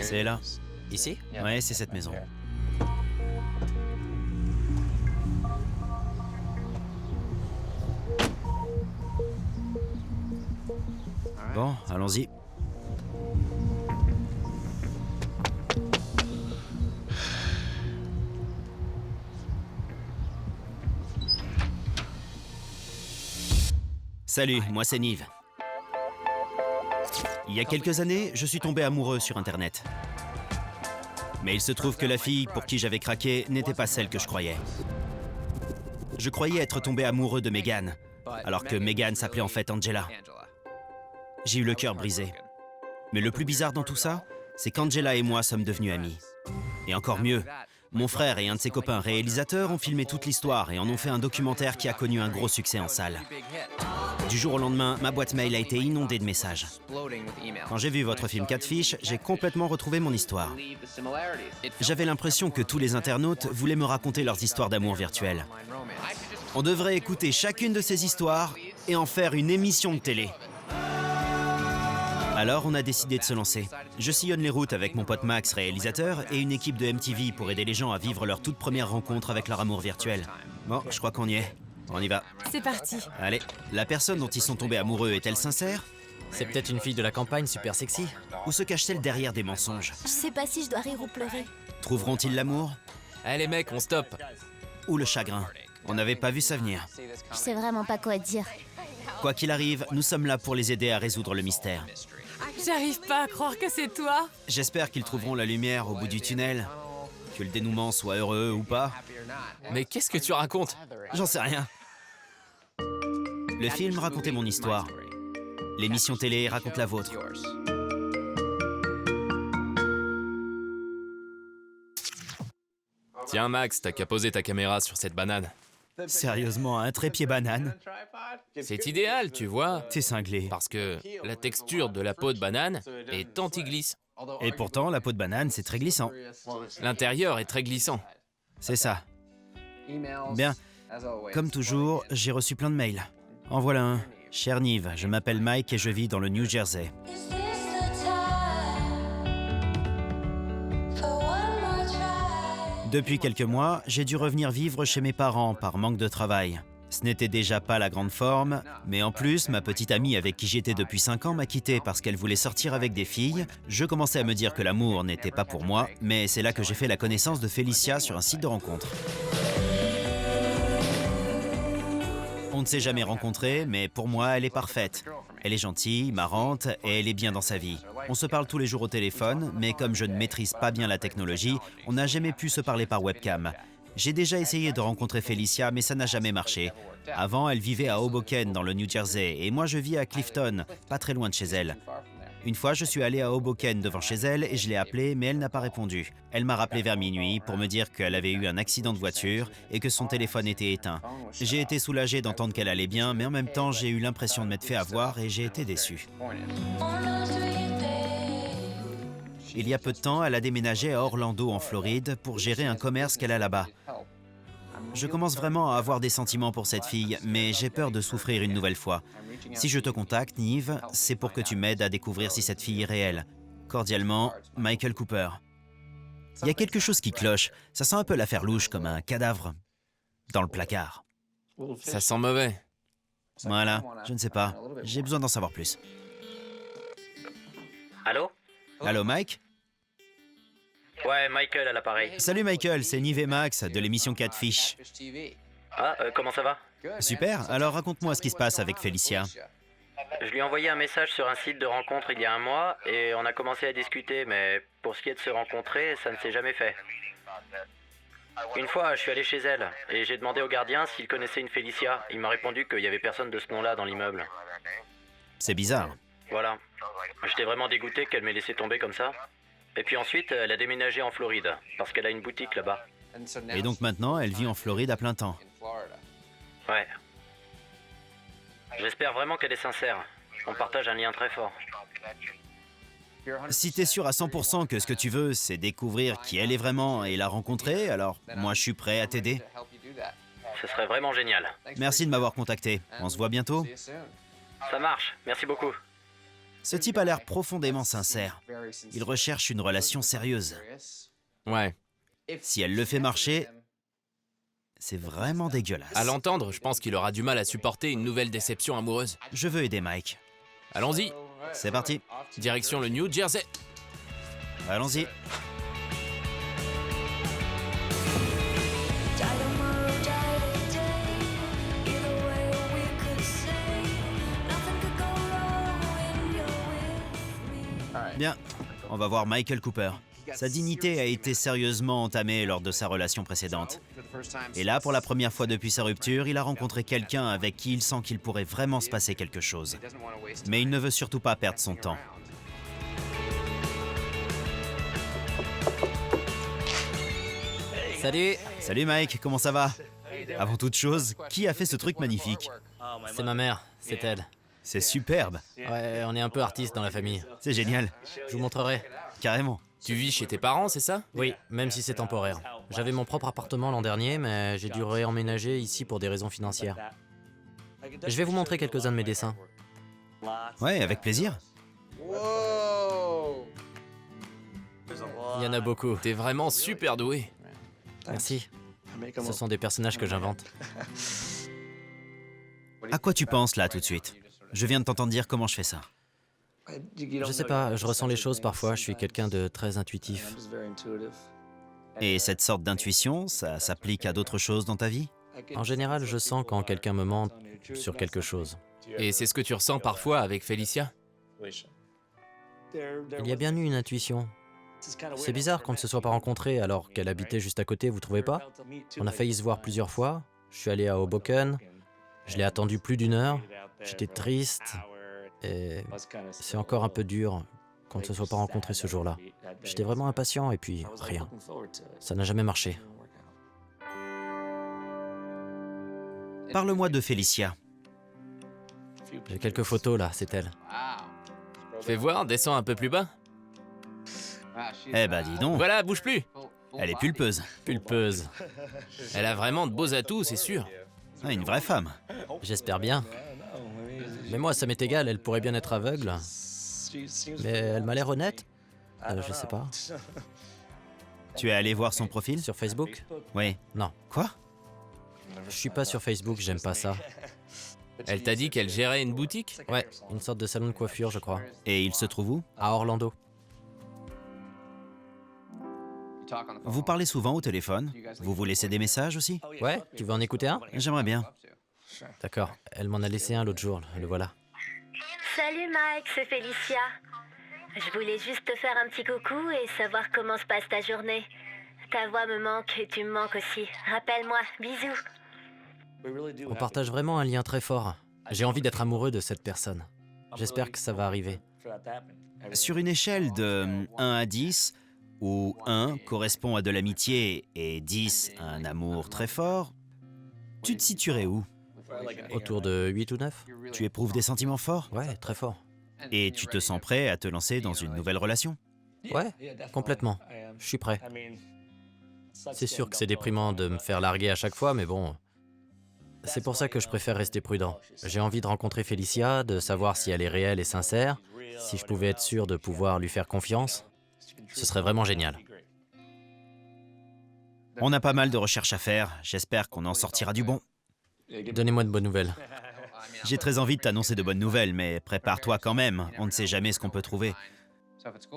C'est là. Ici? Ouais, c'est cette maison. Bon, allons-y. Salut, moi c'est Nive. Il y a quelques années, je suis tombé amoureux sur Internet. Mais il se trouve que la fille pour qui j'avais craqué n'était pas celle que je croyais. Je croyais être tombé amoureux de Megan, alors que Megan s'appelait en fait Angela. J'ai eu le cœur brisé. Mais le plus bizarre dans tout ça, c'est qu'Angela et moi sommes devenus amis. Et encore mieux, mon frère et un de ses copains réalisateurs ont filmé toute l'histoire et en ont fait un documentaire qui a connu un gros succès en salle. Du jour au lendemain, ma boîte mail a été inondée de messages. Quand j'ai vu votre film Catfish, j'ai complètement retrouvé mon histoire. J'avais l'impression que tous les internautes voulaient me raconter leurs histoires d'amour virtuelles. On devrait écouter chacune de ces histoires et en faire une émission de télé. Alors on a décidé de se lancer. Je sillonne les routes avec mon pote Max, réalisateur, et une équipe de MTV pour aider les gens à vivre leur toute première rencontre avec leur amour virtuel. Bon, je crois qu'on y est. On y va. C'est parti. Allez, la personne dont ils sont tombés amoureux est-elle sincère? C'est peut-être une fille de la campagne super sexy. Ou se cache-t-elle derrière des mensonges? Je sais pas si je dois rire ou pleurer. Trouveront-ils l'amour? Allez les mecs, on stoppe. Ou le chagrin? On n'avait pas vu ça venir. Je sais vraiment pas quoi dire. Quoi qu'il arrive, nous sommes là pour les aider à résoudre le mystère. J'arrive pas à croire que c'est toi. J'espère qu'ils trouveront la lumière au bout du tunnel. Que le dénouement soit heureux ou pas. Mais qu'est-ce que tu racontes? J'en sais rien. Le film racontait mon histoire. L'émission télé raconte la vôtre. Tiens Max, t'as qu'à poser ta caméra sur cette banane. Sérieusement, un trépied banane? C'est idéal, tu vois. T'es cinglé. Parce que la texture de la peau de banane est anti-glisse. Et pourtant, la peau de banane, c'est très glissant. L'intérieur est très glissant. C'est ça. Bien. Comme toujours, j'ai reçu plein de mails. En voilà un. Cher Nive, je m'appelle Mike et je vis dans le New Jersey. Depuis quelques mois, j'ai dû revenir vivre chez mes parents par manque de travail. Ce n'était déjà pas la grande forme, mais en plus, ma petite amie avec qui j'étais depuis 5 ans m'a quitté parce qu'elle voulait sortir avec des filles. Je commençais à me dire que l'amour n'était pas pour moi, mais c'est là que j'ai fait la connaissance de Felicia sur un site de rencontre. On ne s'est jamais rencontrés, mais pour moi, elle est parfaite. Elle est gentille, marrante et elle est bien dans sa vie. On se parle tous les jours au téléphone, mais comme je ne maîtrise pas bien la technologie, on n'a jamais pu se parler par webcam. J'ai déjà essayé de rencontrer Felicia, mais ça n'a jamais marché. Avant, elle vivait à Hoboken, dans le New Jersey, et moi je vis à Clifton, pas très loin de chez elle. Une fois, je suis allé à Hoboken devant chez elle et je l'ai appelée, mais elle n'a pas répondu. Elle m'a rappelé vers minuit pour me dire qu'elle avait eu un accident de voiture et que son téléphone était éteint. J'ai été soulagé d'entendre qu'elle allait bien, mais en même temps, j'ai eu l'impression de m'être fait avoir et j'ai été déçu. Il y a peu de temps, elle a déménagé à Orlando, en Floride, pour gérer un commerce qu'elle a là-bas. Je commence vraiment à avoir des sentiments pour cette fille, mais j'ai peur de souffrir une nouvelle fois. Si je te contacte, Nive, c'est pour que tu m'aides à découvrir si cette fille est réelle. Cordialement, Michael Cooper. Il y a quelque chose qui cloche. Ça sent un peu l'affaire louche, comme un cadavre dans le placard. Ça sent mauvais. Voilà, je ne sais pas. J'ai besoin d'en savoir plus. Allô? Allô, Mike? Ouais, Michael à l'appareil. Salut Michael, c'est Nive et Max de l'émission Catfish. Ah, comment ça va? Super, alors raconte-moi ce qui se passe avec Felicia. Je lui ai envoyé un message sur un site de rencontre il y a un mois et on a commencé à discuter, mais pour ce qui est de se rencontrer, ça ne s'est jamais fait. Une fois, je suis allé chez elle et j'ai demandé au gardien s'il connaissait une Felicia. Il m'a répondu qu'il y avait personne de ce nom-là dans l'immeuble. C'est bizarre. Voilà. J'étais vraiment dégoûté qu'elle m'ait laissé tomber comme ça. Et puis ensuite, elle a déménagé en Floride, parce qu'elle a une boutique là-bas. Et donc maintenant, elle vit en Floride à plein temps. Ouais. J'espère vraiment qu'elle est sincère. On partage un lien très fort. Si t'es sûr à 100% que ce que tu veux, c'est découvrir qui elle est vraiment et la rencontrer, alors moi je suis prêt à t'aider. Ce serait vraiment génial. Merci de m'avoir contacté. On se voit bientôt. Ça marche, merci beaucoup. Ce type a l'air profondément sincère. Il recherche une relation sérieuse. Ouais. Si elle le fait marcher, c'est vraiment dégueulasse. À l'entendre, je pense qu'il aura du mal à supporter une nouvelle déception amoureuse. Je veux aider Mike. Allons-y. C'est parti. Direction le New Jersey. Allons-y. Bien, on va voir Michael Cooper. Sa dignité a été sérieusement entamée lors de sa relation précédente. Et là, pour la première fois depuis sa rupture, il a rencontré quelqu'un avec qui il sent qu'il pourrait vraiment se passer quelque chose. Mais il ne veut surtout pas perdre son temps. Salut, Salut Mike, comment ça va? Avant toute chose, qui a fait ce truc magnifique? c'est ma mère, c'est elle. C'est superbe, Ouais, on est un peu artistes dans la famille. c'est génial, Je vous montrerai. carrément. Tu vis chez tes parents, c'est ça? Oui, même si c'est temporaire. J'avais mon propre appartement l'an dernier, mais j'ai dû réemménager ici pour des raisons financières. Je vais vous montrer quelques-uns de mes dessins. Ouais, avec plaisir. Il y en a beaucoup. T'es vraiment super doué. Merci. Ce sont des personnages que j'invente. À quoi tu penses là tout de suite? Je viens de t'entendre dire comment je fais ça. Je sais pas, je ressens les choses parfois, je suis quelqu'un de très intuitif. Et cette sorte d'intuition, ça s'applique à d'autres choses dans ta vie? En général, je sens quand quelqu'un me ment sur quelque chose. Et c'est ce que tu ressens parfois avec Félicia? Il y a bien eu une intuition. C'est bizarre qu'on ne se soit pas rencontrés alors qu'elle habitait juste à côté, vous trouvez pas? On a failli se voir plusieurs fois. Je suis allé à Hoboken. Je l'ai attendu plus d'1 heure. J'étais triste. Et c'est encore un peu dur qu'on ne se soit pas rencontrés ce jour-là. J'étais vraiment impatient et puis rien. Ça n'a jamais marché. Parle-moi de Félicia. J'ai quelques photos là, c'est elle. Fais voir, descends un peu plus bas. Eh bah dis donc, Voilà, bouge plus. elle est pulpeuse. Pulpeuse. Elle a vraiment de beaux atouts, c'est sûr. Ah, une vraie femme. J'espère bien. Mais moi, ça m'est égal, elle pourrait bien être aveugle. Mais elle m'a l'air honnête. Je sais pas. Tu es allé voir son profil? Sur Facebook? Oui. Non. Quoi? Je suis pas sur Facebook, j'aime pas ça. Elle t'a dit qu'elle gérait une boutique? Ouais, une sorte de salon de coiffure, je crois. Et il se trouve où? À Orlando. Vous parlez souvent au téléphone? Vous vous laissez des messages aussi? Ouais, tu veux en écouter un? J'aimerais bien. D'accord, elle m'en a laissé un l'autre jour, le voilà. Salut Mike, c'est Félicia. Je voulais juste te faire un petit coucou et savoir comment se passe ta journée. Ta voix me manque et tu me manques aussi. Rappelle-moi, bisous. On partage vraiment un lien très fort. J'ai envie d'être amoureux de cette personne. J'espère que ça va arriver. Sur une échelle de 1 à 10, où 1 correspond à de l'amitié et 10 à un amour très fort, tu te situerais où? Autour de 8 ou 9? Tu éprouves des sentiments forts? Ouais, très fort. Et tu te sens prêt à te lancer dans une nouvelle relation? Ouais, complètement. Je suis prêt. C'est sûr que c'est déprimant de me faire larguer à chaque fois, mais bon... C'est pour ça que je préfère rester prudent. J'ai envie de rencontrer Félicia, de savoir si elle est réelle et sincère, si je pouvais être sûr de pouvoir lui faire confiance. Ce serait vraiment génial. On a pas mal de recherches à faire, j'espère qu'on en sortira du bon. Donnez-moi de bonnes nouvelles. J'ai très envie de t'annoncer de bonnes nouvelles, mais prépare-toi quand même, on ne sait jamais ce qu'on peut trouver.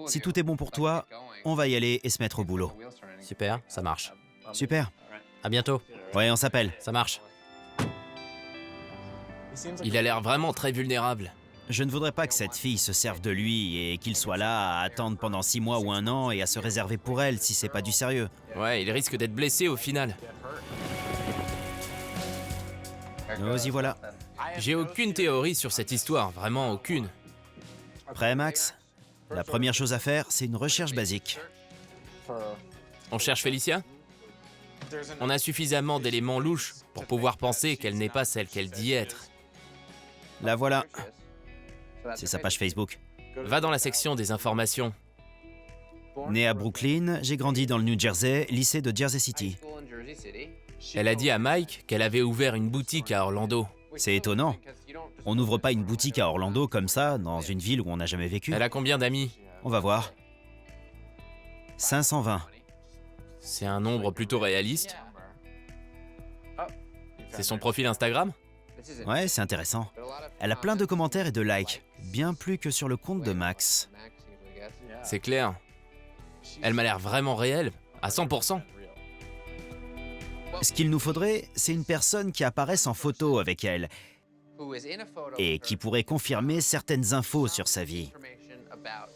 Si tout est bon pour toi, on va y aller et se mettre au boulot. Super, ça marche. Super. À bientôt. Ouais, on s'appelle. Ça marche. Il a l'air vraiment très vulnérable. Je ne voudrais pas que cette fille se serve de lui et qu'il soit là à attendre pendant 6 mois ou 1 an et à se réserver pour elle si c'est pas du sérieux. Ouais, il risque d'être blessé au final. Nous y voilà. J'ai aucune théorie sur cette histoire, vraiment aucune. Prêt, Max? La première chose à faire, c'est une recherche basique. On cherche Félicia? On a suffisamment d'éléments louches pour pouvoir penser qu'elle n'est pas celle qu'elle dit être. La voilà. C'est sa page Facebook. Va dans la section des informations. Né à Brooklyn, j'ai grandi dans le New Jersey, lycée de Jersey City. Elle a dit à Mike qu'elle avait ouvert une boutique à Orlando. C'est étonnant. On n'ouvre pas une boutique à Orlando comme ça, dans une ville où on n'a jamais vécu. Elle a combien d'amis? On va voir. 520. C'est un nombre plutôt réaliste. C'est son profil Instagram? Ouais, c'est intéressant. Elle a plein de commentaires et de likes, bien plus que sur le compte de Max. C'est clair. Elle m'a l'air vraiment réelle, à 100%. Ce qu'il nous faudrait, c'est une personne qui apparaisse en photo avec elle et qui pourrait confirmer certaines infos sur sa vie.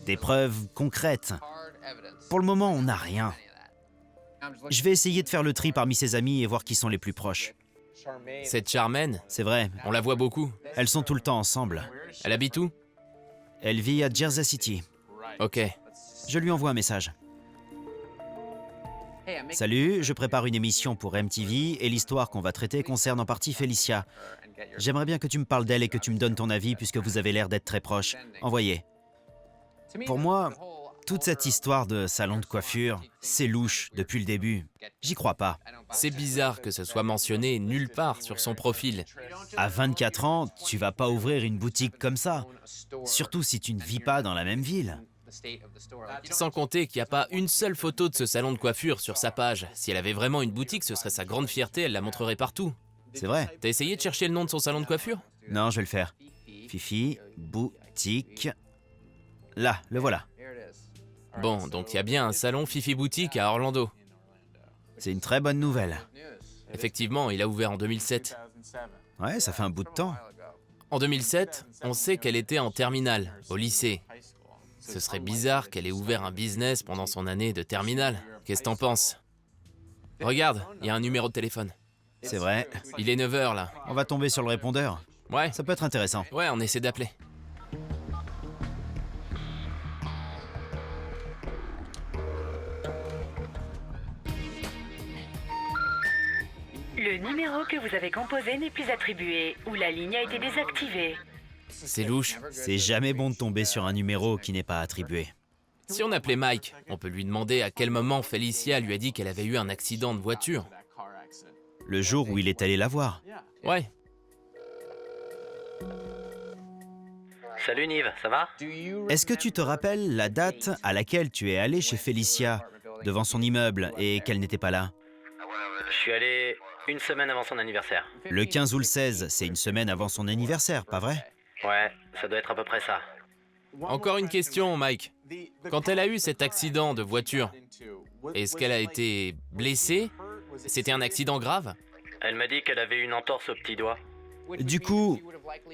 Des preuves concrètes. Pour le moment, on n'a rien. Je vais essayer de faire le tri parmi ses amis et voir qui sont les plus proches. Cette Charmaine, C'est vrai, on la voit beaucoup. elles sont tout le temps ensemble. Elle habite où? Elle vit à Jersey City. Ok. Je lui envoie un message. Salut, je prépare une émission pour MTV et l'histoire qu'on va traiter concerne en partie Felicia. J'aimerais bien que tu me parles d'elle et que tu me donnes ton avis puisque vous avez l'air d'être très proches. Envoyez. Pour moi, toute cette histoire de salon de coiffure, c'est louche depuis le début. J'y crois pas. C'est bizarre que ce soit mentionné nulle part sur son profil. À 24 ans, tu vas pas ouvrir une boutique comme ça. Surtout si tu ne vis pas dans la même ville. Sans compter qu'il n'y a pas une seule photo de ce salon de coiffure sur sa page. Si elle avait vraiment une boutique, ce serait sa grande fierté, elle la montrerait partout. C'est vrai? T'as essayé de chercher le nom de son salon de coiffure? Non, je vais le faire. Fifi, boutique. Là, le voilà. Bon, donc il y a bien un salon Fifi Boutique à Orlando. C'est une très bonne nouvelle. Effectivement, il a ouvert en 2007. Ouais, ça fait un bout de temps. En 2007, on sait qu'elle était en terminale, au lycée. Ce serait bizarre qu'elle ait ouvert un business pendant son année de terminale. Qu'est-ce que t'en penses? Regarde, il y a un numéro de téléphone. C'est vrai. Il est 9h là. On va tomber sur le répondeur. Ouais, Ça peut être intéressant. ouais, on essaie d'appeler. Le numéro que vous avez composé n'est plus attribué ou la ligne a été désactivée. C'est louche. C'est jamais bon de tomber sur un numéro qui n'est pas attribué. Si on appelait Mike, on peut lui demander à quel moment Felicia lui a dit qu'elle avait eu un accident de voiture. Le jour où il est allé la voir. Ouais, Salut Nive, ça va? Est-ce que tu te rappelles la date à laquelle tu es allé chez Felicia, devant son immeuble, et qu'elle n'était pas là? Je suis allé une semaine avant son anniversaire. Le 15 ou le 16, c'est une semaine avant son anniversaire, pas vrai? Ouais, ça doit être à peu près ça. encore une question, Mike. Quand elle a eu cet accident de voiture, est-ce qu'elle a été blessée? C'était un accident grave? Elle m'a dit qu'elle avait une entorse au petit doigt. Du coup,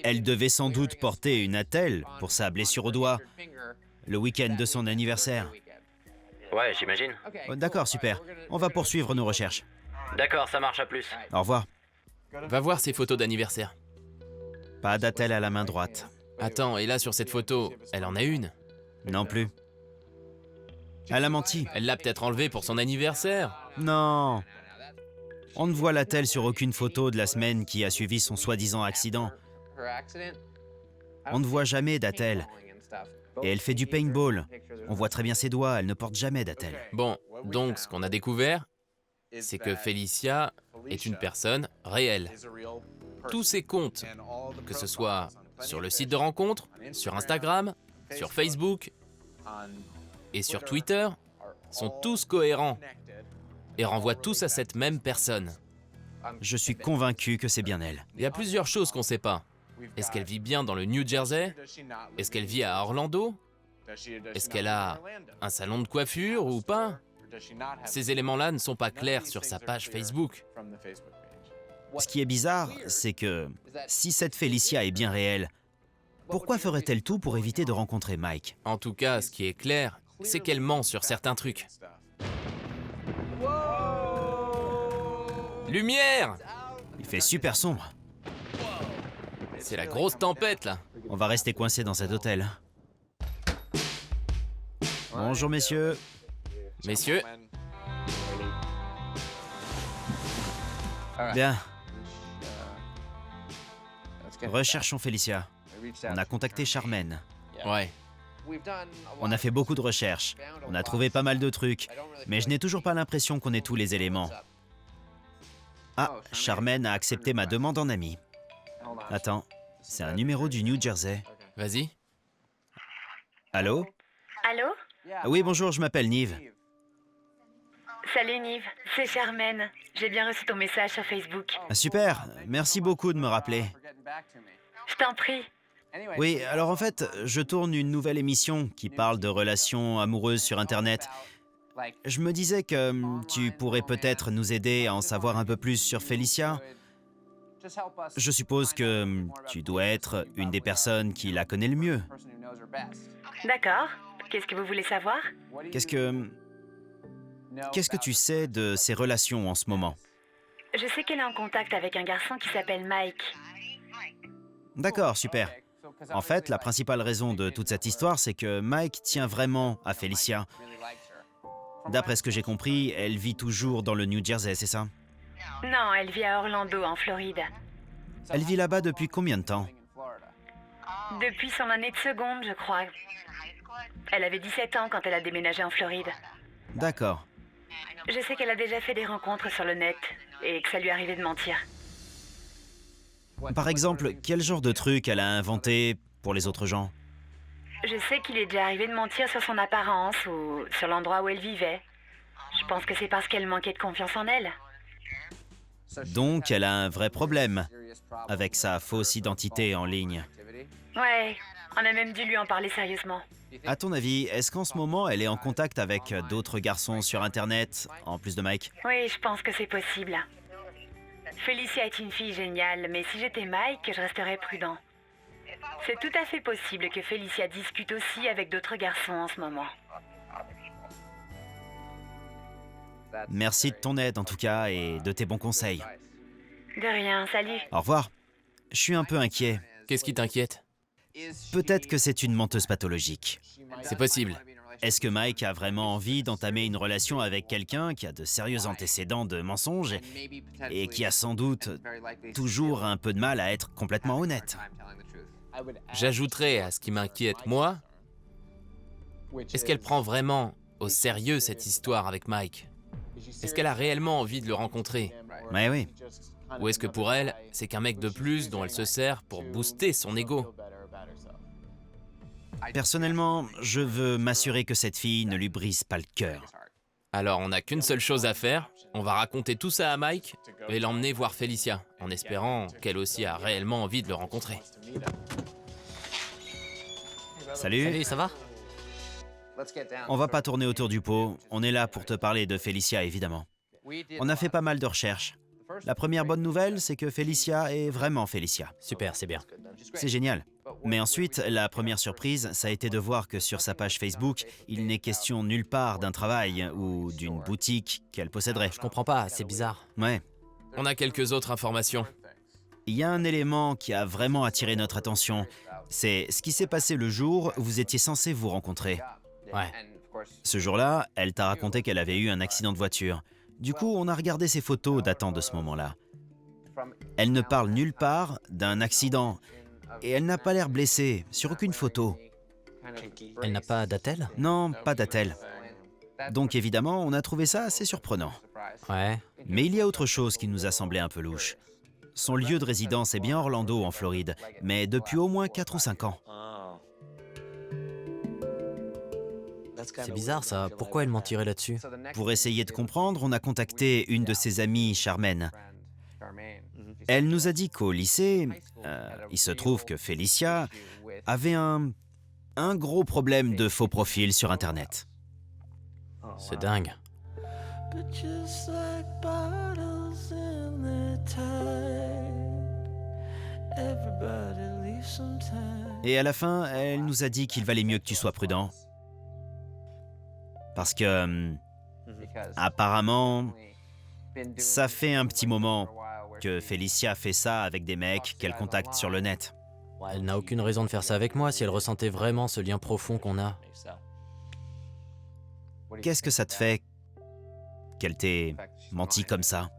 elle devait sans doute porter une attelle pour sa blessure au doigt, le week-end de son anniversaire. Ouais, j'imagine. Oh, d'accord, super. On va poursuivre nos recherches. D'accord, ça marche, à plus. Au revoir. Va voir ses photos d'anniversaire. Pas d'attelle à la main droite. Attends, et là sur cette photo, elle en a une? Non plus. Elle a menti. Elle l'a peut-être enlevée pour son anniversaire. Non. On ne voit l'attelle sur aucune photo de la semaine qui a suivi son soi-disant accident. On ne voit jamais d'attelle. Et elle fait du paintball. On voit très bien ses doigts, elle ne porte jamais d'attelle. Bon, donc ce qu'on a découvert, c'est que Felicia est une personne réelle. Tous ses comptes, que ce soit sur le site de rencontre, sur Instagram, sur Facebook et sur Twitter, sont tous cohérents et renvoient tous à cette même personne. Je suis convaincu que c'est bien elle. Il y a plusieurs choses qu'on ne sait pas. Est-ce qu'elle vit bien dans le New Jersey? Est-ce qu'elle vit à Orlando? Est-ce qu'elle a un salon de coiffure ou pas? Ces éléments-là ne sont pas clairs sur sa page Facebook. Ce qui est bizarre, c'est que si cette Felicia est bien réelle, pourquoi ferait-elle tout pour éviter de rencontrer Mike? En tout cas, ce qui est clair, c'est qu'elle ment sur certains trucs. Lumière! Il fait super sombre. C'est la grosse tempête, là. On va rester coincé dans cet hôtel. Bonjour messieurs. Messieurs, Bien. Recherchons Felicia. On a contacté Charmaine. ouais. On a fait beaucoup de recherches. On a trouvé pas mal de trucs. Mais je n'ai toujours pas l'impression qu'on ait tous les éléments. Ah, Charmaine a accepté ma demande en ami. Attends, C'est un numéro du New Jersey. Vas-y. Allô? Allô? Oui, bonjour, je m'appelle Nive. Salut Nive, c'est Charmaine. J'ai bien reçu ton message sur Facebook. Ah, super, merci beaucoup de me rappeler. Je t'en prie. Oui, alors en fait, je tourne une nouvelle émission qui parle de relations amoureuses sur Internet. Je me disais que tu pourrais peut-être nous aider à en savoir un peu plus sur Felicia. Je suppose que tu dois être une des personnes qui la connaît le mieux. D'accord. Qu'est-ce que vous voulez savoir? Qu'est-ce que tu sais de ses relations en ce moment? Je sais qu'elle est en contact avec un garçon qui s'appelle Mike. D'accord, super. En fait, la principale raison de toute cette histoire, c'est que Mike tient vraiment à Felicia. D'après ce que j'ai compris, elle vit toujours dans le New Jersey, c'est ça? Non, elle vit à Orlando, en Floride. Elle vit là-bas depuis combien de temps? Depuis son année de seconde, je crois. Elle avait 17 ans quand elle a déménagé en Floride. D'accord. Je sais qu'elle a déjà fait des rencontres sur le net et que ça lui arrivait de mentir. Par exemple, quel genre de truc elle a inventé pour les autres gens? Je sais qu'il est déjà arrivé de mentir sur son apparence ou sur l'endroit où elle vivait. Je pense que c'est parce qu'elle manquait de confiance en elle. Donc, elle a un vrai problème avec sa fausse identité en ligne. Ouais, on a même dû lui en parler sérieusement. À ton avis, est-ce qu'en ce moment, elle est en contact avec d'autres garçons sur Internet, en plus de Mike? Oui, je pense que c'est possible. Felicia est une fille géniale, mais si j'étais Mike, je resterais prudent. C'est tout à fait possible que Felicia discute aussi avec d'autres garçons en ce moment. Merci de ton aide en tout cas et de tes bons conseils. De rien, salut. Au revoir. Je suis un peu inquiet. Qu'est-ce qui t'inquiète? Peut-être que c'est une menteuse pathologique. C'est possible. Est-ce que Mike a vraiment envie d'entamer une relation avec quelqu'un qui a de sérieux antécédents de mensonges et qui a sans doute toujours un peu de mal à être complètement honnête? J'ajouterais à ce qui m'inquiète, moi, est-ce qu'elle prend vraiment au sérieux cette histoire avec Mike? Est-ce qu'elle a réellement envie de le rencontrer? Ouais, oui. Ou est-ce que pour elle, c'est qu'un mec de plus dont elle se sert pour booster son ego? Personnellement, je veux m'assurer que cette fille ne lui brise pas le cœur. Alors on n'a qu'une seule chose à faire, on va raconter tout ça à Mike et l'emmener voir Felicia, en espérant qu'elle aussi a réellement envie de le rencontrer. Salut. Salut, ça va? On va pas tourner autour du pot, on est là pour te parler de Felicia évidemment. On a fait pas mal de recherches. La première bonne nouvelle, c'est que Felicia est vraiment Felicia. Super, c'est bien. C'est génial. Mais ensuite, la première surprise, ça a été de voir que sur sa page Facebook, il n'est question nulle part d'un travail ou d'une boutique qu'elle posséderait. Je comprends pas, c'est bizarre. Ouais. On a quelques autres informations. Il y a un élément qui a vraiment attiré notre attention. C'est ce qui s'est passé le jour où vous étiez censés vous rencontrer. Ouais. Ce jour-là, elle t'a raconté qu'elle avait eu un accident de voiture. Du coup, on a regardé ses photos datant de ce moment-là. Elle ne parle nulle part d'un accident. Et elle n'a pas l'air blessée, sur aucune photo. Elle n'a pas d'attel? Non, pas d'attelle. Donc évidemment, on a trouvé ça assez surprenant. Ouais. Mais il y a autre chose qui nous a semblé un peu louche. Son lieu de résidence est bien Orlando, en Floride, mais depuis au moins 4 ou 5 ans. C'est bizarre ça, pourquoi elle mentirait là-dessus? Pour essayer de comprendre, on a contacté une de ses amies, Charmaine. Elle nous a dit qu'au lycée, il se trouve que Felicia avait un gros problème de faux profil sur Internet. C'est dingue. Et à la fin, elle nous a dit qu'il valait mieux que tu sois prudent. Parce que, apparemment, ça fait un petit moment que Felicia fait ça avec des mecs qu'elle contacte sur le net. Elle n'a aucune raison de faire ça avec moi si elle ressentait vraiment ce lien profond qu'on a. Qu'est-ce que ça te fait qu'elle t'ait menti comme ça?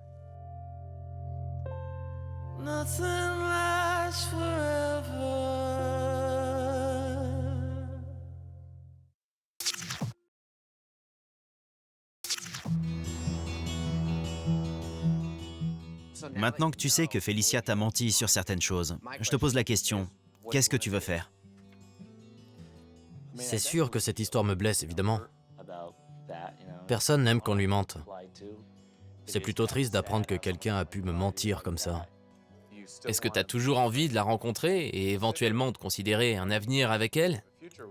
Maintenant que tu sais que Felicia t'a menti sur certaines choses, je te pose la question, qu'est-ce que tu veux faire? C'est sûr que cette histoire me blesse, évidemment. Personne n'aime qu'on lui mente. C'est plutôt triste d'apprendre que quelqu'un a pu me mentir comme ça. Est-ce que t'as toujours envie de la rencontrer et éventuellement de considérer un avenir avec elle?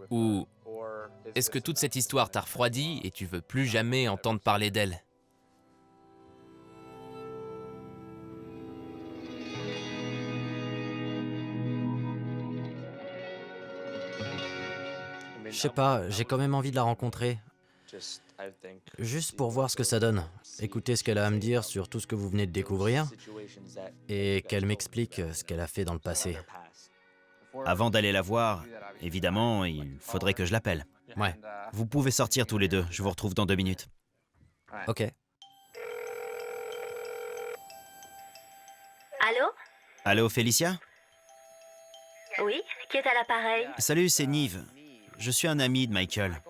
Ou est-ce que toute cette histoire t'a refroidi et tu veux plus jamais entendre parler d'elle? Je sais pas, j'ai quand même envie de la rencontrer. Juste pour voir ce que ça donne. Écouter ce qu'elle a à me dire sur tout ce que vous venez de découvrir et qu'elle m'explique ce qu'elle a fait dans le passé. Avant d'aller la voir, évidemment, il faudrait que je l'appelle. Ouais, Vous pouvez sortir tous les deux, je vous retrouve dans 2 minutes. ok. Allô? Allô, Felicia? Oui? Qui est à l'appareil? Salut, c'est Nive. Je suis un ami de Michael.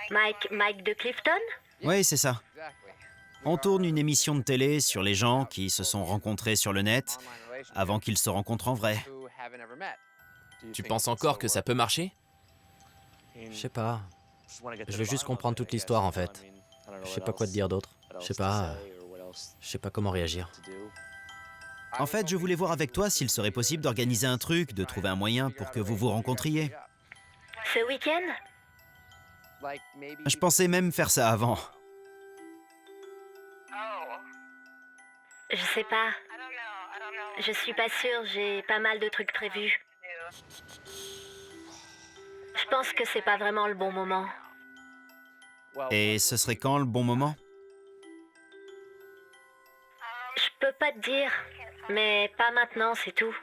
Mike de Clifton? Oui, c'est ça. On tourne une émission de télé sur les gens qui se sont rencontrés sur le net avant qu'ils se rencontrent en vrai. Tu penses encore que ça peut marcher? Je sais pas. Je veux juste comprendre toute l'histoire en fait. Je sais pas quoi te dire d'autre. Je sais pas comment réagir. En fait, je voulais voir avec toi s'il serait possible d'organiser un truc, de trouver un moyen pour que vous vous rencontriez. Ce week-end? Je pensais même faire ça avant. Je sais pas. Je suis pas sûre, j'ai pas mal de trucs prévus. Je pense que c'est pas vraiment le bon moment. Et ce serait quand le bon moment? Je peux pas te dire, mais pas maintenant, c'est tout.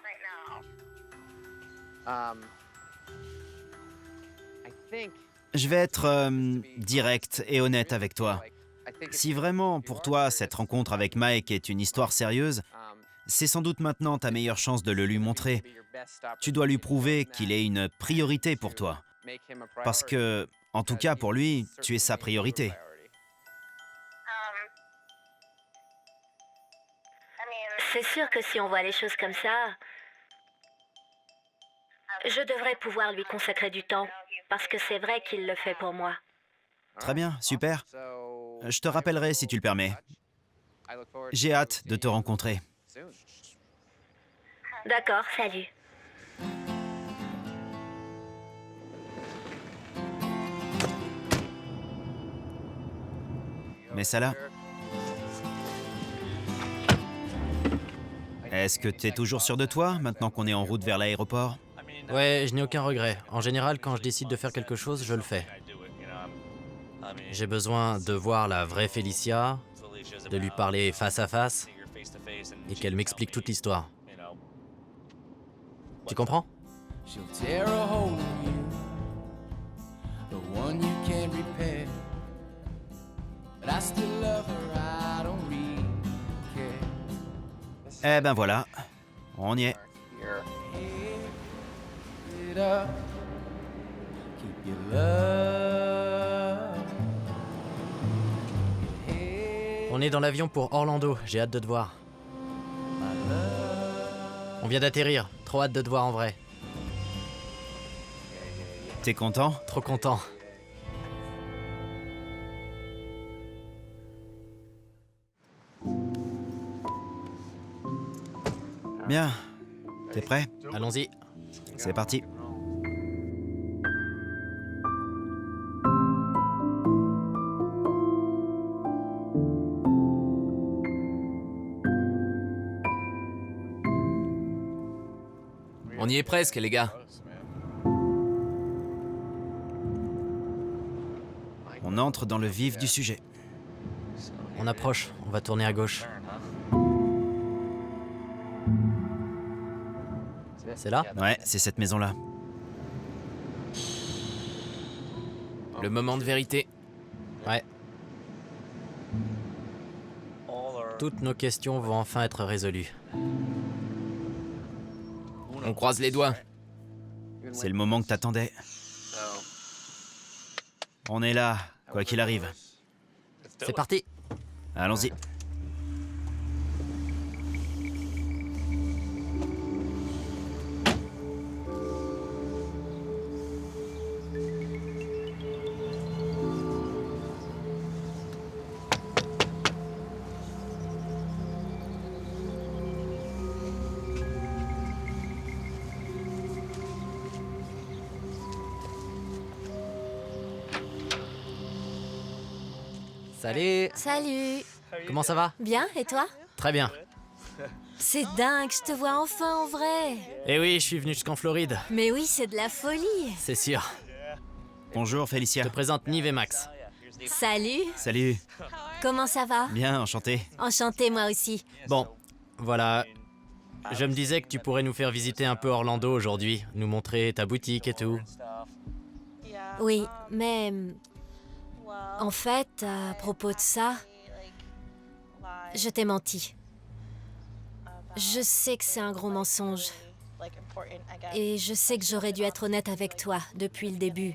Je vais être direct et honnête avec toi. Si vraiment, pour toi, cette rencontre avec Mike est une histoire sérieuse, c'est sans doute maintenant ta meilleure chance de le lui montrer. Tu dois lui prouver qu'il est une priorité pour toi. Parce que, en tout cas pour lui, tu es sa priorité. C'est sûr que si on voit les choses comme ça, je devrais pouvoir lui consacrer du temps, parce que c'est vrai qu'il le fait pour moi. Très bien, super. Je te rappellerai si tu le permets. J'ai hâte de te rencontrer. D'accord, salut. Mais ça là. Est-ce que tu es toujours sûr de toi, maintenant qu'on est en route vers l'aéroport? Ouais, je n'ai aucun regret. En général, quand je décide de faire quelque chose, je le fais. J'ai besoin de voir la vraie Felicia, de lui parler face à face et qu'elle m'explique toute l'histoire. Tu comprends? She'll tear a hole in you, the one you can't repair. But I still love her, I don't really care. Eh ben voilà, on y est. It up, keep your love. On est dans l'avion pour Orlando, j'ai hâte de te voir. On vient d'atterrir, trop hâte de te voir en vrai. T'es content? Trop content. Bien. T'es prêt? Allons-y. C'est parti. On y est presque, les gars. On entre dans le vif du sujet. On approche, on va tourner à gauche. C'est là? Ouais, c'est cette maison-là. Le moment de vérité. Ouais. Toutes nos questions vont enfin être résolues. On croise les doigts. C'est le moment que t'attendais. On est là, quoi qu'il arrive. C'est parti! Allons-y. Salut. Salut. Comment ça va? Bien, et toi? Très bien. C'est dingue, je te vois enfin en vrai. Eh oui, je suis venu jusqu'en Floride, Mais oui, c'est de la folie. c'est sûr. Bonjour Félicia. Je te présente Nive et Max. Salut, Salut. comment ça va? Bien, enchanté. Enchantée moi aussi. Bon, voilà. Je me disais que tu pourrais nous faire visiter un peu Orlando aujourd'hui, nous montrer ta boutique et tout. Oui, mais en fait, à propos de ça, je t'ai menti. Je sais que c'est un gros mensonge. Et je sais que j'aurais dû être honnête avec toi depuis le début.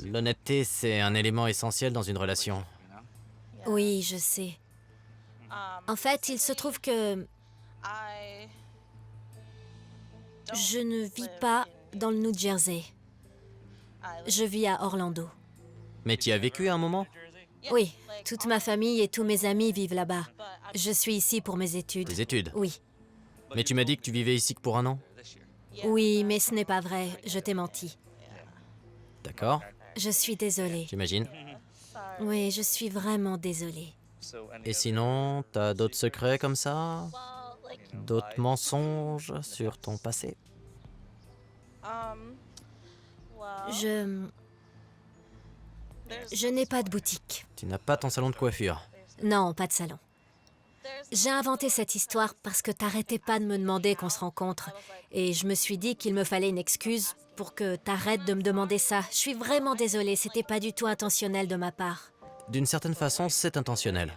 L'honnêteté, c'est un élément essentiel dans une relation. Oui, je sais. En fait, il se trouve que je ne vis pas dans le New Jersey. Je vis à Orlando. Mais tu y as vécu à un moment? Oui, toute ma famille et tous mes amis vivent là-bas. Je suis ici pour mes études. Tes études? Oui. Mais tu m'as dit que tu vivais ici que pour un an? Oui, mais ce n'est pas vrai. Je t'ai menti. D'accord, Je suis désolée. j'imagine. Oui, je suis vraiment désolée. Et sinon, t'as d'autres secrets comme ça? D'autres mensonges sur ton passé? Je n'ai pas de boutique. Tu n'as pas ton salon de coiffure. Non, pas de salon. J'ai inventé cette histoire parce que t'arrêtais pas de me demander qu'on se rencontre. Et je me suis dit qu'il me fallait une excuse pour que t'arrêtes de me demander ça. Je suis vraiment désolée, c'était pas du tout intentionnel de ma part. D'une certaine façon, c'est intentionnel.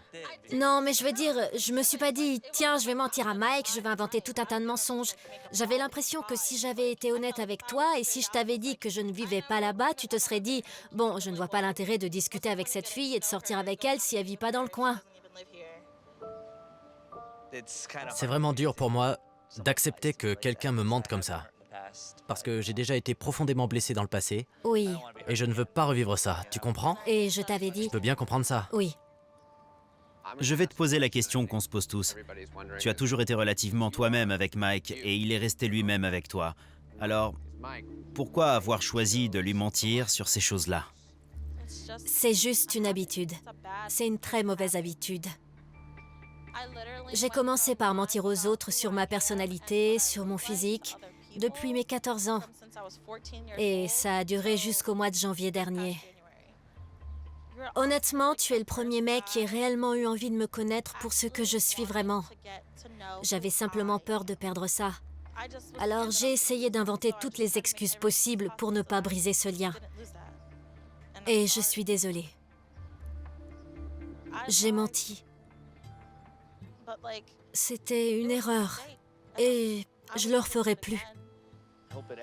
Non, mais je veux dire, je me suis pas dit, tiens, je vais mentir à Mike, je vais inventer tout un tas de mensonges. J'avais l'impression que si j'avais été honnête avec toi et si je t'avais dit que je ne vivais pas là-bas, tu te serais dit, bon, je ne vois pas l'intérêt de discuter avec cette fille et de sortir avec elle si elle vit pas dans le coin. C'est vraiment dur pour moi d'accepter que quelqu'un me mente comme ça. Parce que j'ai déjà été profondément blessé dans le passé Oui, et je ne veux pas revivre ça. Tu comprends? et je t'avais dit, Je peux bien comprendre ça. oui. Je vais te poser la question qu'on se pose tous. Tu as toujours été relativement toi-même avec Mike et il est resté lui-même avec toi. Alors, pourquoi avoir choisi de lui mentir sur ces choses-là? C'est juste une habitude. C'est une très mauvaise habitude. J'ai commencé par mentir aux autres sur ma personnalité, sur mon physique, depuis mes 14 ans. Et ça a duré jusqu'au mois de janvier dernier. Honnêtement, tu es le premier mec qui ait réellement eu envie de me connaître pour ce que je suis vraiment. J'avais simplement peur de perdre ça. Alors j'ai essayé d'inventer toutes les excuses possibles pour ne pas briser ce lien. Et je suis désolée. J'ai menti. C'était une erreur. Et je le referai plus.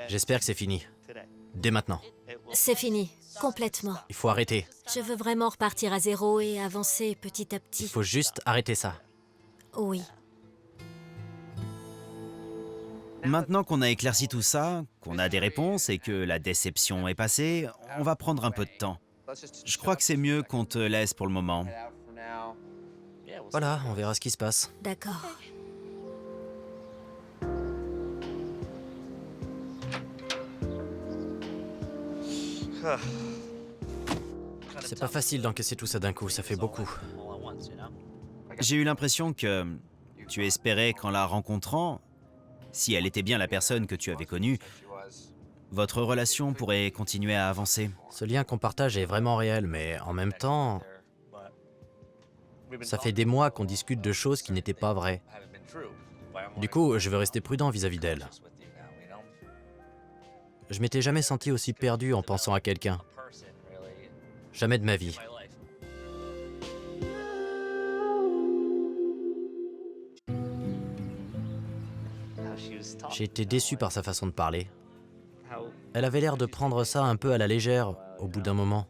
J'espère que c'est fini. Dès maintenant. C'est fini, complètement. Il faut arrêter. Je veux vraiment repartir à zéro et avancer petit à Il petit. faut juste arrêter ça. Oui. Maintenant qu'on a éclairci tout ça, qu'on a des réponses et que la déception est passée, on va prendre un peu de temps. Je crois que c'est mieux qu'on te laisse pour le moment. Voilà, on verra ce qui se passe. D'accord. C'est pas facile d'encaisser tout ça d'un coup, ça fait beaucoup. J'ai eu l'impression que tu espérais qu'en la rencontrant, si elle était bien la personne que tu avais connue, votre relation pourrait continuer à avancer. Ce lien qu'on partage est vraiment réel, mais en même temps, ça fait des mois qu'on discute de choses qui n'étaient pas vraies. Du coup, je veux rester prudent vis-à-vis d'elle. Je m'étais jamais senti aussi perdu en pensant à quelqu'un. Jamais de ma vie. J'ai été déçu par sa façon de parler. Elle avait l'air de prendre ça un peu à la légère au bout d'un moment.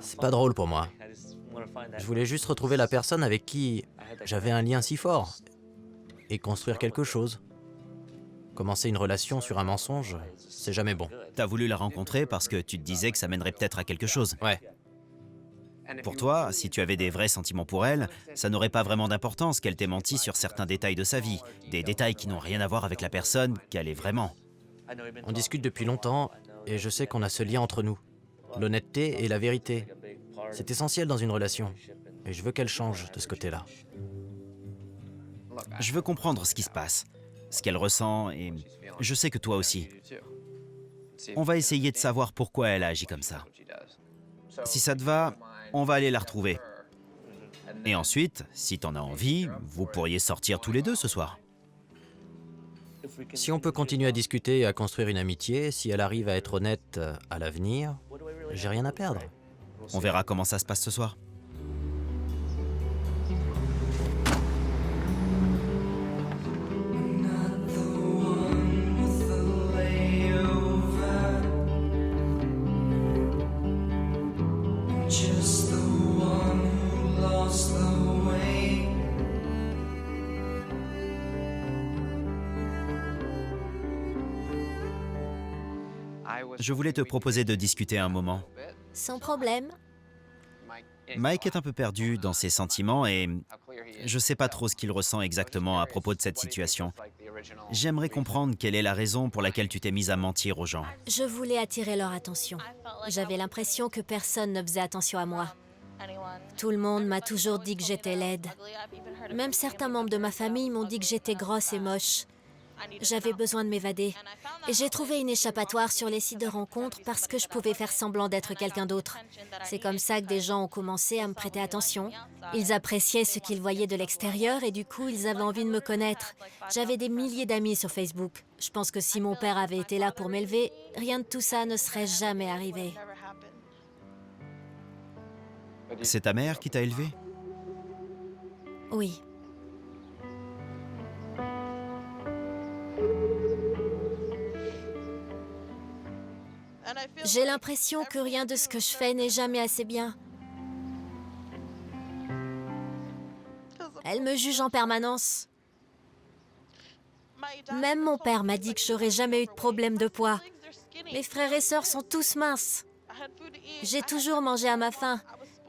C'est pas drôle pour moi. Je voulais juste retrouver la personne avec qui j'avais un lien si fort et construire quelque chose. Commencer une relation sur un mensonge, c'est jamais bon. T'as voulu la rencontrer parce que tu te disais que ça mènerait peut-être à quelque chose. Ouais, Pour toi, si tu avais des vrais sentiments pour elle, ça n'aurait pas vraiment d'importance qu'elle t'ait menti sur certains détails de sa vie, des détails qui n'ont rien à voir avec la personne qu'elle est vraiment. on discute depuis longtemps et je sais qu'on a ce lien entre nous. L'honnêteté et la vérité. C'est essentiel dans une relation. Et je veux qu'elle change de ce côté-là. Je veux comprendre ce qui se passe, ce qu'elle ressent, et je sais que toi aussi. On va essayer de savoir pourquoi elle a agi comme ça. Si ça te va, on va aller la retrouver. Et ensuite, si t'en as envie, vous pourriez sortir tous les deux ce soir. Si on peut continuer à discuter et à construire une amitié, si elle arrive à être honnête à l'avenir, j'ai rien à perdre. On verra comment ça se passe ce soir. Je voulais te proposer de discuter un moment. Sans problème. Mike est un peu perdu dans ses sentiments et je sais pas trop ce qu'il ressent exactement à propos de cette situation. J'aimerais comprendre quelle est la raison pour laquelle tu t'es mise à mentir aux gens. Je voulais attirer leur attention. J'avais l'impression que personne ne faisait attention à moi. Tout le monde m'a toujours dit que j'étais laide. Même certains membres de ma famille m'ont dit que j'étais grosse et moche. J'avais besoin de m'évader. Et j'ai trouvé une échappatoire sur les sites de rencontres parce que je pouvais faire semblant d'être quelqu'un d'autre. C'est comme ça que des gens ont commencé à me prêter attention. Ils appréciaient ce qu'ils voyaient de l'extérieur et du coup, ils avaient envie de me connaître. J'avais des milliers d'amis sur Facebook. Je pense que si mon père avait été là pour m'élever, rien de tout ça ne serait jamais arrivé. C'est ta mère qui t'a élevé? Oui. J'ai l'impression que rien de ce que je fais n'est jamais assez bien. Elle me juge en permanence. Même mon père m'a dit que j'aurais jamais eu de problème de poids. Mes frères et sœurs sont tous minces. J'ai toujours mangé à ma faim.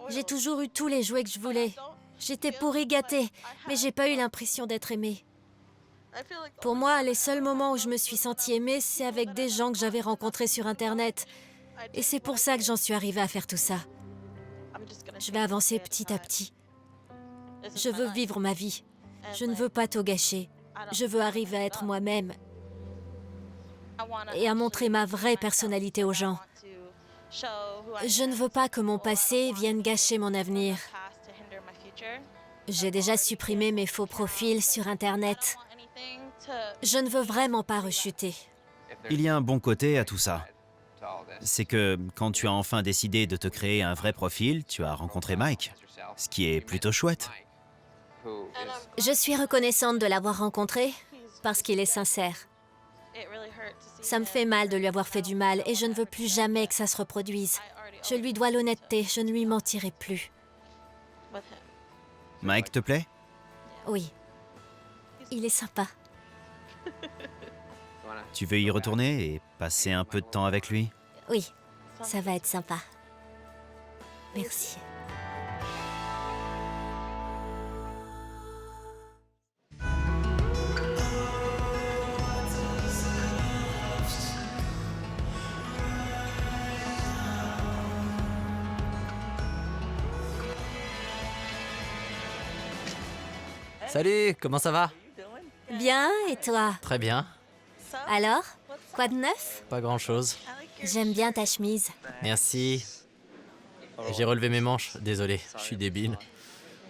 J'ai toujours eu tous les jouets que je voulais. J'étais pourrie gâtée, mais j'ai pas eu l'impression d'être aimée. Pour moi, les seuls moments où je me suis sentie aimée, c'est avec des gens que j'avais rencontrés sur Internet. Et c'est pour ça que j'en suis arrivée à faire tout ça. Je vais avancer petit à petit. Je veux vivre ma vie. Je ne veux pas tout gâcher. Je veux arriver à être moi-même et à montrer ma vraie personnalité aux gens. Je ne veux pas que mon passé vienne gâcher mon avenir. J'ai déjà supprimé mes faux profils sur Internet. Je ne veux vraiment pas rechuter. Il y a un bon côté à tout ça. C'est que quand tu as enfin décidé de te créer un vrai profil, tu as rencontré Mike, ce qui est plutôt chouette. Je suis reconnaissante de l'avoir rencontré parce qu'il est sincère. Ça me fait mal de lui avoir fait du mal et je ne veux plus jamais que ça se reproduise. Je lui dois l'honnêteté, je ne lui mentirai plus. Mike te plaît? Oui. Il est sympa. Tu veux y retourner et passer un peu de temps avec lui? Oui, ça va être sympa. Merci. Salut, comment ça va? Bien, et toi? Très bien. Alors, quoi de neuf? Pas grand-chose. J'aime bien ta chemise. Merci. J'ai relevé mes manches, désolé, je suis débile.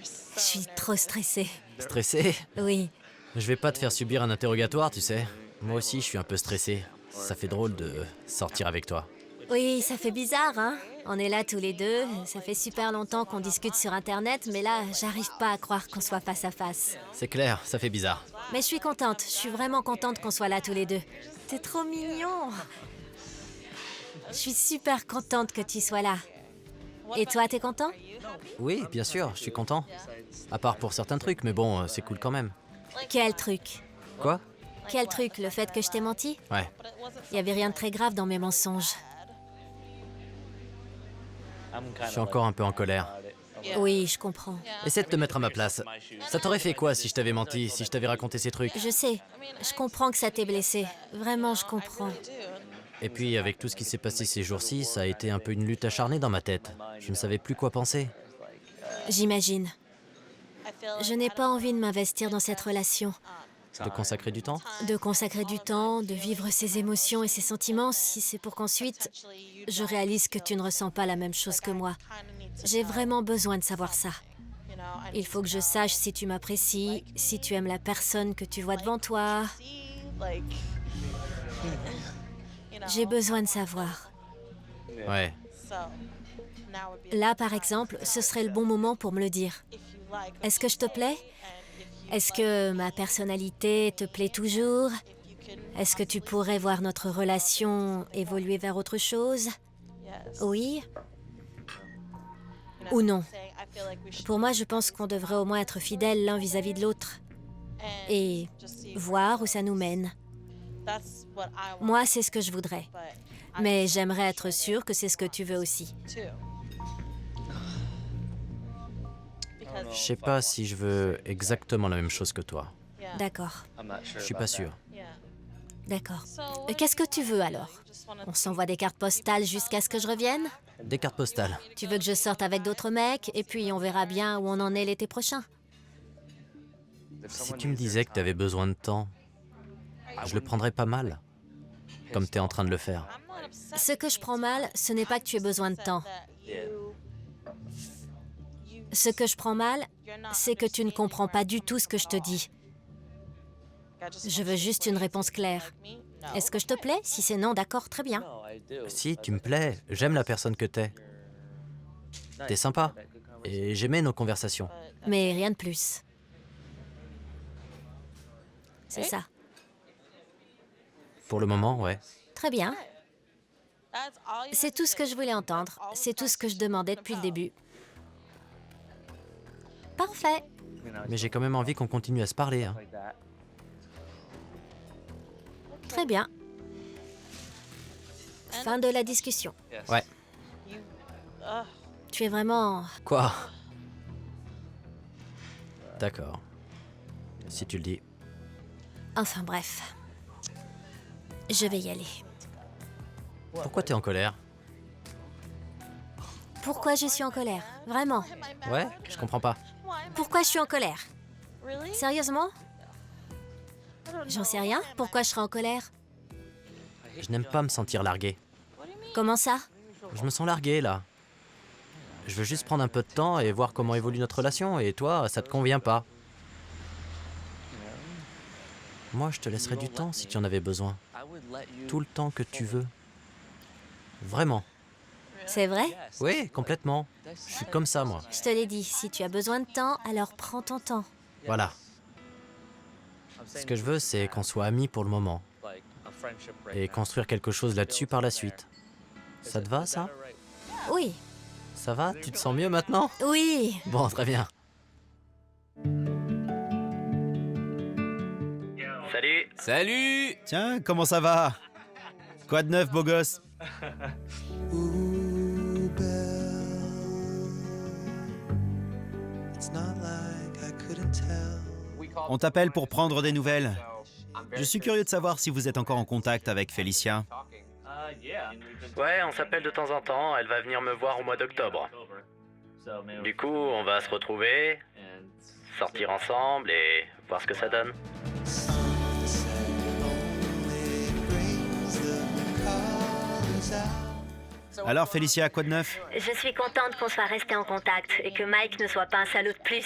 Je suis trop stressée. Stressé? Oui. Je vais pas te faire subir un interrogatoire, tu sais. Moi aussi, je suis un peu stressé. Ça fait drôle de sortir avec toi. Oui, ça fait bizarre, hein? On est là tous les deux. Ça fait super longtemps qu'on discute sur Internet, mais là, j'arrive pas à croire qu'on soit face à face. C'est clair, ça fait bizarre. Mais je suis contente. Je suis vraiment contente qu'on soit là tous les deux. T'es trop mignon. Je suis super contente que tu sois là. Et toi, t'es content? Oui, bien sûr, je suis content. À part pour certains trucs, mais bon, c'est cool quand même. Quel truc? Quoi? Quel truc? Le fait que je t'ai menti? Ouais. Il y avait rien de très grave dans mes mensonges. Je suis encore un peu en colère. Oui, je comprends. Essaie de te mettre à ma place. Ça t'aurait fait quoi si je t'avais menti, si je t'avais raconté ces trucs? Je sais. Je comprends que ça t'ait blessé. Vraiment, je comprends. Et puis, avec tout ce qui s'est passé ces jours-ci, ça a été un peu une lutte acharnée dans ma tête. Je ne savais plus quoi penser. J'imagine. Je n'ai pas envie de m'investir dans cette relation. De consacrer du temps? De consacrer du temps, de vivre ses émotions et ses sentiments, si c'est pour qu'ensuite, je réalise que tu ne ressens pas la même chose que moi. J'ai vraiment besoin de savoir ça. Il faut que je sache si tu m'apprécies, si tu aimes la personne que tu vois devant toi. J'ai besoin de savoir. Ouais. Là, par exemple, ce serait le bon moment pour me le dire. Est-ce que je te plais? Est-ce que ma personnalité te plaît toujours? Est-ce que tu pourrais voir notre relation évoluer vers autre chose? Oui? Ou non? Pour moi, je pense qu'on devrait au moins être fidèles l'un vis-à-vis de l'autre. Et voir où ça nous mène. Moi, c'est ce que je voudrais. Mais j'aimerais être sûre que c'est ce que tu veux aussi. Je sais pas si je veux exactement la même chose que toi. D'accord, Je suis pas sûr. d'accord. Qu'est-ce que tu veux alors? On s'envoie des cartes postales jusqu'à ce que je revienne? Des cartes postales. Tu veux que je sorte avec d'autres mecs et puis on verra bien où on en est l'été prochain? Si tu me disais que t'avais besoin de temps, je le prendrais pas mal. Comme t'es en train de le faire. Ce que je prends mal, ce n'est pas que tu aies besoin de temps. Ce que je prends mal, c'est que tu ne comprends pas du tout ce que je te dis. Je veux juste une réponse claire. Est-ce que je te plais? Si c'est non, d'accord, très bien. Si, tu me plais. J'aime la personne que t'es. T'es sympa. Et j'aimais nos conversations. Mais rien de plus. C'est ça. Pour le moment, ouais. Très bien. C'est tout ce que je voulais entendre. C'est tout ce que je demandais depuis le début. Parfait. Mais j'ai quand même envie qu'on continue à se parler. Hein. Très bien. Fin de la discussion. Ouais. Tu es vraiment... Quoi? D'accord. Si tu le dis. Enfin bref. Je vais y aller. Pourquoi t'es en colère? Pourquoi je suis en colère? Vraiment? Ouais, je comprends pas. Pourquoi je suis en colère? Sérieusement? J'en sais rien. Pourquoi je serais en colère? Je n'aime pas me sentir largué. Comment ça? Je me sens largué, là. Je veux juste prendre un peu de temps et voir comment évolue notre relation, et toi, ça te convient pas. Moi, je te laisserai du temps si tu en avais besoin. Tout le temps que tu veux. Vraiment. C'est vrai? Oui, complètement. Je suis comme ça, moi. Je te l'ai dit, si tu as besoin de temps, alors prends ton temps. Voilà. Ce que je veux, c'est qu'on soit amis pour le moment. Et construire quelque chose là-dessus par la suite. Ça te va, ça? Oui. Ça va? Tu te sens mieux maintenant? Oui. Bon, très bien. Salut. Salut! Tiens, comment ça va? Quoi de neuf, beau gosse? Ooh, Belle, it's not like I couldn't tell. On t'appelle pour prendre des nouvelles. Je suis curieux de savoir si vous êtes encore en contact avec Felicia. Ouais, on s'appelle de temps en temps, elle va venir me voir au mois d'octobre. Du coup, on va se retrouver, sortir ensemble et voir ce que ça donne. Alors, Felicia, quoi de neuf? Je suis contente qu'on soit resté en contact et que Mike ne soit pas un salaud de plus.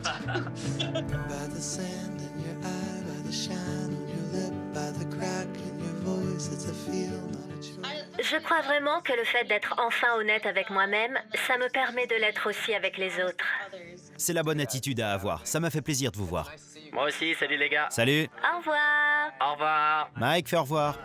By the sand in your eye, by the shine on your lip, by the crack in your voice, it's a feel, not a choice. Je crois vraiment que le fait d'être enfin honnête avec moi-même, ça me permet de l'être aussi avec les autres. C'est la bonne attitude à avoir. Ça m'a fait plaisir de vous voir. Moi aussi, salut les gars. Salut. Au revoir. Au revoir. Mike, fais au revoir.